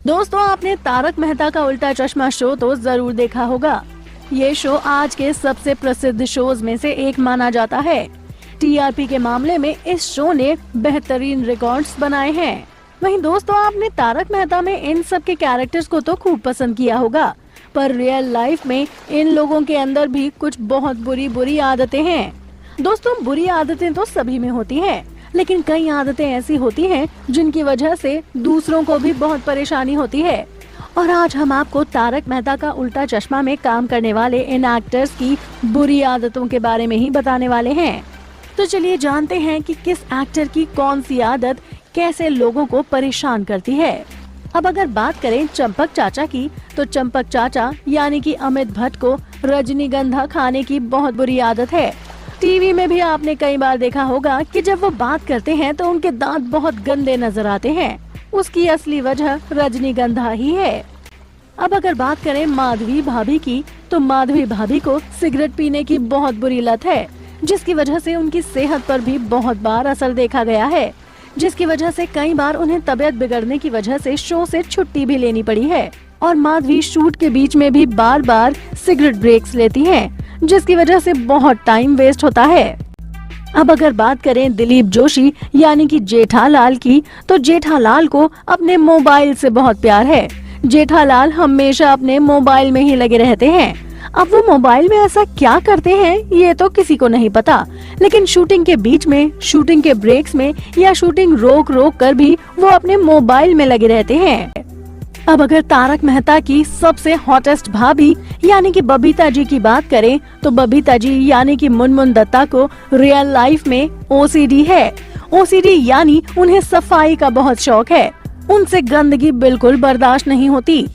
दोस्तों, आपने तारक मेहता का उल्टा चश्मा शो तो जरूर देखा होगा। ये शो आज के सबसे प्रसिद्ध शोज में से एक माना जाता है। टीआरपी के मामले में इस शो ने बेहतरीन रिकॉर्ड्स बनाए हैं। वहीं दोस्तों, आपने तारक मेहता में इन सब के कैरेक्टर्स को तो खूब पसंद किया होगा, पर रियल लाइफ में इन लोगों के अंदर भी कुछ बहुत बुरी आदतें हैं। दोस्तों, बुरी आदतें तो सभी में होती हैं, लेकिन कई आदतें ऐसी होती हैं जिनकी वजह से दूसरों को भी बहुत परेशानी होती है। और आज हम आपको तारक मेहता का उल्टा चश्मा में काम करने वाले इन एक्टर्स की बुरी आदतों के बारे में ही बताने वाले हैं। तो चलिए जानते हैं कि किस एक्टर की कौन सी आदत कैसे लोगों को परेशान करती है। अब अगर बात करें चंपक चाचा की, तो चंपक चाचा यानी कि अमित भट्ट को रजनीगंधा खाने की बहुत बुरी आदत है। टीवी में भी आपने कई बार देखा होगा कि जब वो बात करते हैं तो उनके दांत बहुत गंदे नजर आते हैं। उसकी असली वजह रजनीगंधा ही है। अब अगर बात करें माधवी भाभी की, तो माधवी भाभी को सिगरेट पीने की बहुत बुरी लत है, जिसकी वजह से उनकी सेहत पर भी बहुत बार असर देखा गया है, जिसकी वजह से कई बार उन्हें तबीयत बिगड़ने की वजह से शो से छुट्टी भी लेनी पड़ी है। और माधवी शूट के बीच में भी बार सिगरेट ब्रेक्स लेती हैं, जिसकी वजह से बहुत टाइम वेस्ट होता है। अब अगर बात करें दिलीप जोशी यानी कि जेठालाल की, तो जेठालाल को अपने मोबाइल से बहुत प्यार है। जेठालाल हमेशा अपने मोबाइल में ही लगे रहते हैं। अब वो मोबाइल में ऐसा क्या करते हैं ये तो किसी को नहीं पता, लेकिन शूटिंग के बीच में, शूटिंग के ब्रेक्स में या शूटिंग रोक कर भी वो अपने मोबाइल में लगे रहते हैं। अब अगर तारक मेहता की सबसे हॉटेस्ट भाभी यानी कि बबीता जी की बात करें, तो बबीता जी यानी कि मुनमुन दत्ता को रियल लाइफ में ओसीडी है। ओसीडी यानी उन्हें सफाई का बहुत शौक है। उनसे गंदगी बिल्कुल बर्दाश्त नहीं होती।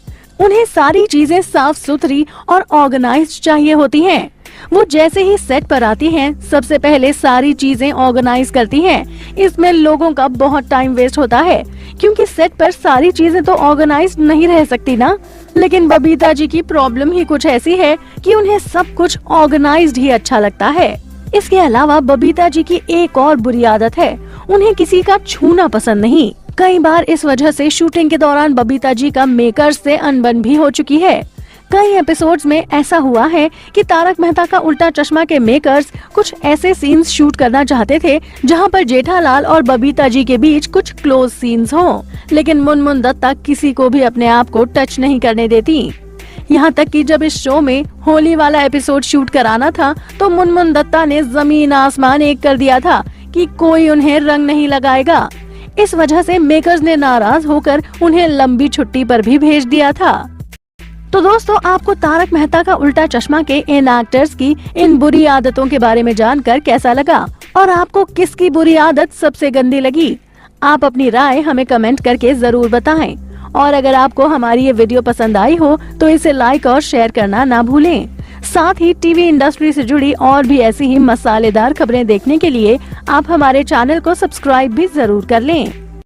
उन्हें सारी चीजें साफ सुथरी और ऑर्गेनाइज्ड चाहिए होती हैं। वो जैसे ही सेट पर आती हैं, सबसे पहले सारी चीजें ऑर्गेनाइज करती हैं। इसमें लोगों का बहुत टाइम वेस्ट होता है, क्योंकि सेट पर सारी चीजें तो ऑर्गेनाइज नहीं रह सकती ना। लेकिन बबीता जी की प्रॉब्लम ही कुछ ऐसी है कि उन्हें सब कुछ ऑर्गेनाइज्ड ही अच्छा लगता है। इसके अलावा बबीता जी की एक और बुरी आदत है, उन्हें किसी का छूना पसंद नहीं। कई बार इस वजह से शूटिंग के दौरान बबीता जी का मेकर्स से अनबन भी हो चुकी है। कई एपिसोड्स में ऐसा हुआ है कि तारक मेहता का उल्टा चश्मा के मेकर्स कुछ ऐसे सीन्स शूट करना चाहते थे जहां पर जेठालाल और बबीता जी के बीच कुछ क्लोज सीन्स हों, लेकिन मुनमुन दत्ता किसी को भी अपने आप को टच नहीं करने देती। यहाँ तक कि जब इस शो में होली वाला एपिसोड शूट कराना था, तो मुनमुन दत्ता ने जमीन आसमान एक कर दिया था कि कोई उन्हें रंग नहीं लगाएगा। इस वजह से मेकर्स ने नाराज होकर उन्हें लंबी छुट्टी पर भी भेज दिया था। तो दोस्तों, आपको तारक मेहता का उल्टा चश्मा के इन एक्टर्स की इन बुरी आदतों के बारे में जानकर कैसा लगा, और आपको किसकी बुरी आदत सबसे गंदी लगी? आप अपनी राय हमें कमेंट करके जरूर बताएं। और अगर आपको हमारी ये वीडियो पसंद आई हो तो इसे लाइक और शेयर करना ना भूलें। साथ ही टीवी इंडस्ट्री से जुड़ी और भी ऐसी ही मसालेदार खबरें देखने के लिए आप हमारे चैनल को सब्सक्राइब भी जरूर कर लें।